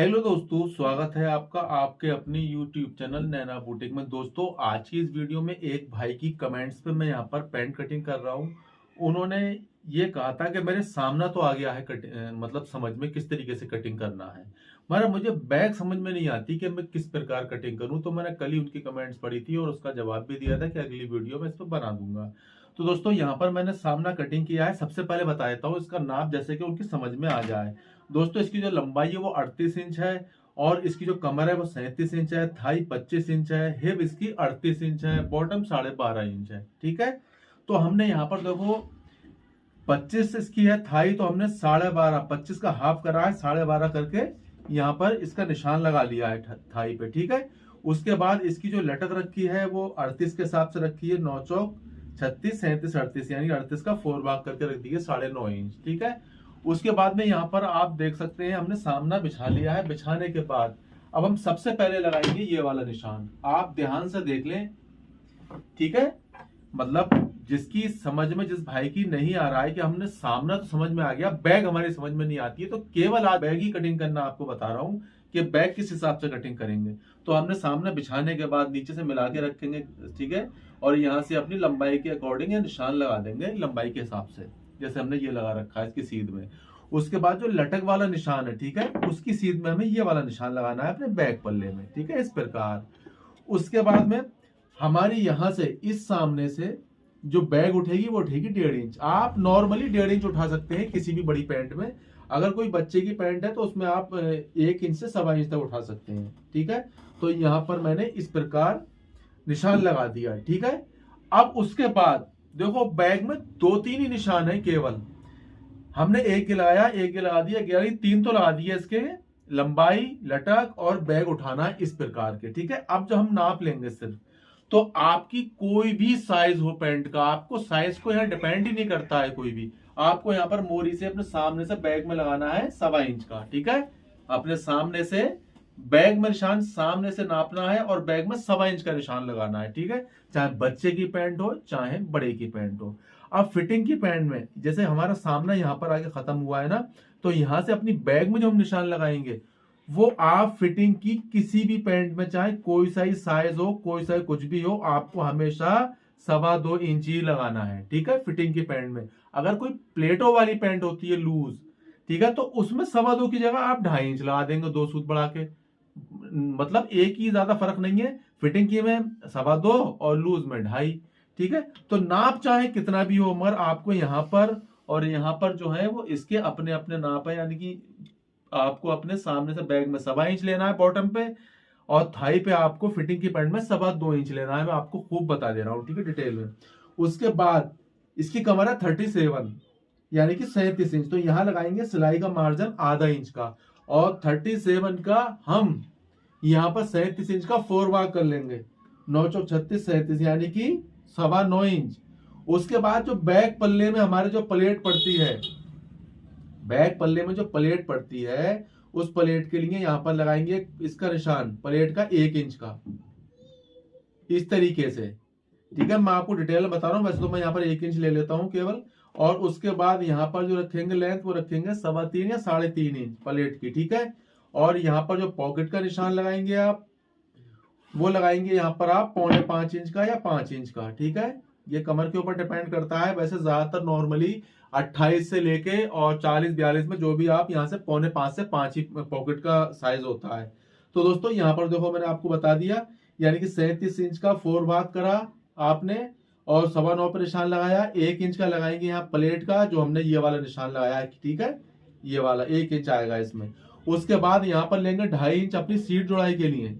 Hello दोस्तों, स्वागत है आपका आपके अपने YouTube चैनल नैना बुटीक में। दोस्तों, आज की इस वीडियो में एक भाई की कमेंट्स पे मैं यहाँ पर पैंट कटिंग कर रहा हूँ। उन्होंने ये कहा था कि मेरे सामना तो आ गया है मतलब समझ में किस तरीके से कटिंग करना है, मगर मुझे बैक समझ में नहीं आती कि मैं किस प्रकार कटिंग करूँ। तो मैंने कल ही उनकी कमेंट्स पढ़ी थी और उसका जवाब भी दिया था कि अगली वीडियो में इस पर बना दूंगा। तो दोस्तों, यहाँ पर मैंने सामना कटिंग किया है। सबसे पहले बता देता हूँ इसका नाप, जैसे कि उनकी समझ में आ जाए। दोस्तों, इसकी जो लंबाई है वो 38 इंच है और इसकी जो कमर है वो 37 इंच है, थाई 25 इंच है, हिप इसकी 38 इंच है, बॉटम 12.5 इंच है। ठीक है, तो हमने यहाँ पर देखो 25 इसकी है थाई, तो हमने 12.5, 25 का हाफ करा है, 12.5 करके यहाँ पर इसका निशान लगा लिया है थाई पे। ठीक है, उसके बाद इसकी जो लटक रखी है वो 38 के हिसाब से रखी है, 9 चौक 36, 37, 38, यानी 38 का 4 भाग करके रख दिए 9.5 इंच। ठीक है, उसके बाद में यहाँ पर आप देख सकते हैं हमने सामना बिछा लिया है। बिछाने के बाद अब हम सबसे पहले लगाएंगे ये वाला निशान, आप ध्यान से देख लें। ठीक है, मतलब जिसकी समझ में, जिस भाई की नहीं आ रहा है कि हमने सामना तो समझ में आ गया, बैग हमारी समझ में नहीं आती है, तो केवल आज बैग ही कटिंग करना आपको बता रहा हूं कि बैग किस हिसाब से कटिंग करेंगे। तो हमने सामने बिछाने के बाद नीचे से मिला के रखेंगे। ठीक है, और यहाँ से अपनी लंबाई के अकॉर्डिंग या निशान लगा देंगे लंबाई के हिसाब से, जैसे हमने ये लगा रखा है इसकी सीध में। उसके बाद जो लटक वाला निशान है, ठीक है, उसकी सीध में हमें ये वाला निशान लगाना है अपने बैक पल्ले में। ठीक है, इस प्रकार। उसके बाद में हमारी यहां से इस सामने से जो बैग उठेगी वो उठेगी 1.5 इंच। आप नॉर्मली 1.5 इंच उठा सकते हैं किसी भी बड़ी पैंट में। अगर कोई बच्चे की पैंट है तो उसमें आप 1 इंच से 1.25 इंच तक उठा सकते हैं। ठीक है, तो यहां पर मैंने इस प्रकार निशान लगा दिया। ठीक है, अब उसके बाद देखो बैग में 2-3 ही निशान है केवल। हमने एक लगाया, एक लगा दिया, 3 तो लगा दिए इसके, लंबाई, लटक और बैग उठाना है इस प्रकार के। ठीक है, अब जो हम नाप लेंगे सिर्फ, तो आपकी कोई भी साइज हो पैंट का, आपको साइज को यहाँ डिपेंड ही नहीं करता है कोई भी। आपको यहाँ पर मोरी से अपने सामने से बैग में लगाना है 1.25 इंच का। ठीक है, अपने सामने से बैग में निशान सामने से नापना है और बैग में 1.25 इंच का निशान लगाना है। ठीक है, चाहे बच्चे की पैंट हो चाहे बड़े की पैंट हो। अब फिटिंग की पैंट में जैसे हमारा सामना यहाँ पर आगे खत्म हुआ है ना, तो यहां से अपनी बैग में जो हम निशान लगाएंगे वो आप फिटिंग की किसी भी पैंट में, चाहे कोई सा ही साइज हो, कोई सा कुछ भी हो, आपको हमेशा 2.25 इंच ही लगाना है। ठीक है, फिटिंग की पैंट में। अगर कोई प्लेटों वाली पैंट होती है लूज, ठीक है, तो उसमें 2.25 की जगह आप 2.5 इंच लगा देंगे, 2 सूत बढ़ा के। मतलब एक ही ज्यादा फर्क नहीं है, फिटिंग की में 2.25 और लूज में 2.5। ठीक है, तो नाप चाहे कितना भी हो, मगर आपको यहाँ पर और यहाँ पर जो है वो इसके अपने अपने नाप है, यानी कि आपको अपने सामने से बैग में 1.25 इंच लेना है बॉटम पे, और थाई पे आपको फिटिंग की पैंट में 2.25 इंच लेना है। मैं आपको खूब बता दे रहा हूँ, ठीक है, डिटेल में। उसके बाद इसकी कमर है 37, यानी कि 37 इंच, तो यहां लगाएंगे सिलाई का मार्जिन ½ इंच का, और 37 का हम यहाँ पर 37 इंच का 4 भाग कर लेंगे, 9 चौक 36, 37, यानी कि 9.25 इंच। उसके बाद जो बैक पल्ले में हमारे जो प्लेट पड़ती है, बैक पल्ले में जो प्लेट पड़ती है, उस प्लेट के लिए यहां पर लगाएंगे इसका निशान प्लेट का 1 इंच का, इस तरीके से। ठीक है, मैं आपको डिटेल में बता रहा हूं, वैसे तो मैं यहाँ पर 1 इंच ले लेता हूं केवल। और उसके बाद यहाँ पर जो रखेंगे लेंथ, वो रखेंगे 3.25 या 3.5 इंच प्लेट की। ठीक है, और यहाँ पर जो पॉकेट का निशान लगाएंगे आप, वो लगाएंगे यहाँ पर आप 4.25 इंच का या 5 इंच का। ठीक है, ये कमर के ऊपर डिपेंड करता है, वैसे ज्यादातर नॉर्मली 28 से लेके और 40-42 में जो भी आप यहाँ से 4.25 से 5 ही पॉकेट का साइज होता है। तो दोस्तों यहाँ पर देखो मैंने आपको बता दिया, यानी कि 37 इंच का 4 भाग करा आपने, और 9.25 पर निशान लगाया। 1 इंच का लगाएंगे यहाँ प्लेट का, जो हमने ये वाला निशान लगाया है। ठीक है, ये वाला 1 इंच आएगा इसमें। उसके बाद यहाँ पर लेंगे 2.5 इंच अपनी सीट जुड़ाई के लिए,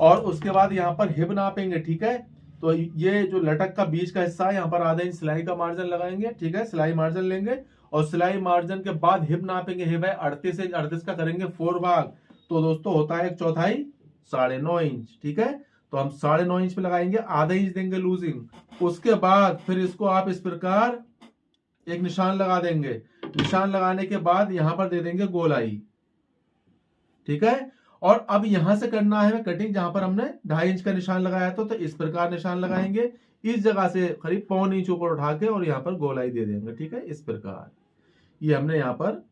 और उसके बाद यहाँ पर हिप नापेंगे। ठीक है, तो ये जो लटक का बीच का हिस्सा है, यहाँ पर ½ इंच सिलाई का मार्जिन लगाएंगे। ठीक है, सिलाई मार्जिन लेंगे, और सिलाई मार्जिन के बाद हिप नापेंगे। हिप है 38 इंच, 38 का करेंगे 4 भाग, तो दोस्तों होता है 1/4, 9.5 इंच। ठीक है, तो हम 9.5 इंच पे लगाएंगे, ½ इंच देंगे लूजिंग। उसके बाद फिर इसको आप इस प्रकार एक निशान लगा देंगे। निशान लगाने के बाद यहां पर दे देंगे गोलाई। ठीक है, और अब यहां से करना है कटिंग, जहां पर हमने 2.5 इंच का निशान लगाया था, तो इस प्रकार निशान लगाएंगे। इस जगह से करीब 1.25 इंच ऊपर उठा के और यहाँ पर गोलाई दे देंगे। ठीक है, इस प्रकार ये हमने यहाँ पर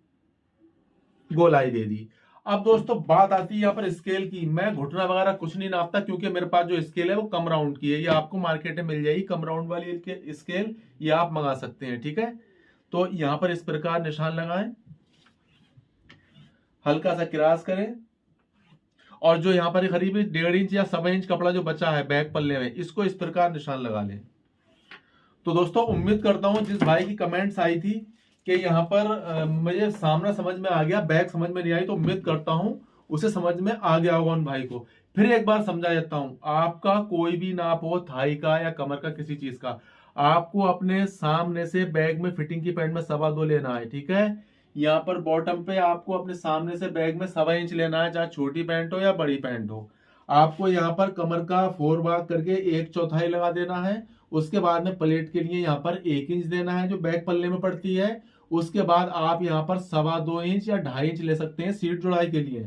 गोलाई दे दी। अब दोस्तों बात आती है यहाँ पर स्केल की। मैं घुटना वगैरह कुछ नहीं नापता, क्योंकि मेरे पास जो स्केल है वो कम राउंड की है। ये आपको मार्केट में मिल जाएगी कम राउंड वाली स्केल, ये आप मंगा सकते हैं। ठीक है, तो यहाँ पर इस प्रकार निशान लगाएं, हल्का सा क्रॉस करें, और जो यहाँ पर करीब 1.5 इंच या 1.25 इंच कपड़ा जो बचा है बैक पल्ले में, इसको इस प्रकार निशान लगा लें। तो दोस्तों उम्मीद करता हूं जिस भाई की कमेंट्स आई थी कि यहाँ पर मुझे सामना समझ में आ गया, बैक समझ में नहीं आई, तो उम्मीद करता हूं उसे समझ में आ गया होगा उन भाई को। फिर एक बार समझा देता हूं, आपका कोई भी नाप हो थाई का या कमर का किसी चीज का, आपको अपने सामने से बैग में फिटिंग की पैंट में 2.25 लेना है। ठीक है, यहाँ पर बॉटम पे आपको अपने सामने से बैग में 1.25 इंच लेना है, चाहे छोटी पैंट हो या बड़ी पैंट हो। आपको यहाँ पर कमर का 4 भाग करके 1/4 लगा देना है। उसके बाद में प्लेट के लिए यहाँ पर 1 इंच देना है जो बैक पल्ले में पड़ती है। उसके बाद आप यहाँ पर 2.25 इंच या 2.5 इंच ले सकते हैं सीट जुड़ाई के लिए।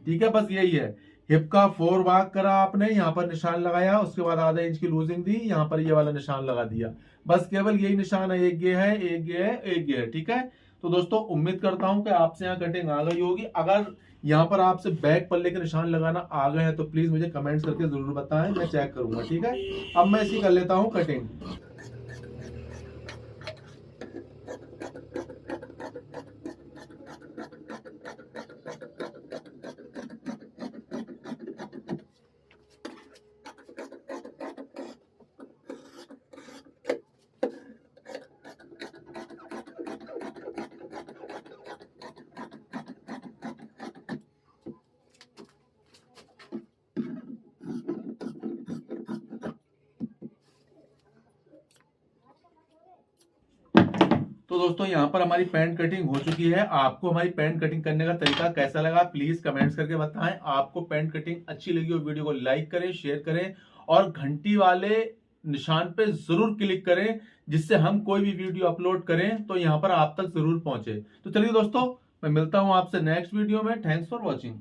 ठीक है, बस यही है। हिप का 4 भाग करा आपने, यहाँ पर निशान लगाया, उसके बाद आधा इंच की लूजिंग दी, यहाँ पर ये वाला निशान लगा दिया। बस केवल यही निशान है, एक ये है, एक ये है, एक ये है। ठीक है, तो दोस्तों उम्मीद करता हूं कि आपसे यहाँ कटिंग आ गई होगी। अगर यहाँ पर आपसे बैक पल्ले के निशान लगाना आ गए हैं तो प्लीज मुझे कमेंट्स करके जरूर बताएं, मैं चेक करूंगा। ठीक है, अब मैं इसी कर लेता हूँ कटिंग। तो दोस्तों यहाँ पर हमारी पैंट कटिंग हो चुकी है। आपको हमारी पैंट कटिंग करने का तरीका कैसा लगा प्लीज कमेंट्स करके बताएं। आपको पैंट कटिंग अच्छी लगी हो वीडियो को लाइक करें, शेयर करें, और घंटी वाले निशान पे जरूर क्लिक करें, जिससे हम कोई भी वीडियो अपलोड करें तो यहाँ पर आप तक जरूर पहुंचे। तो चलिए दोस्तों, मैं मिलता हूं आपसे नेक्स्ट वीडियो में। Thanks for watching.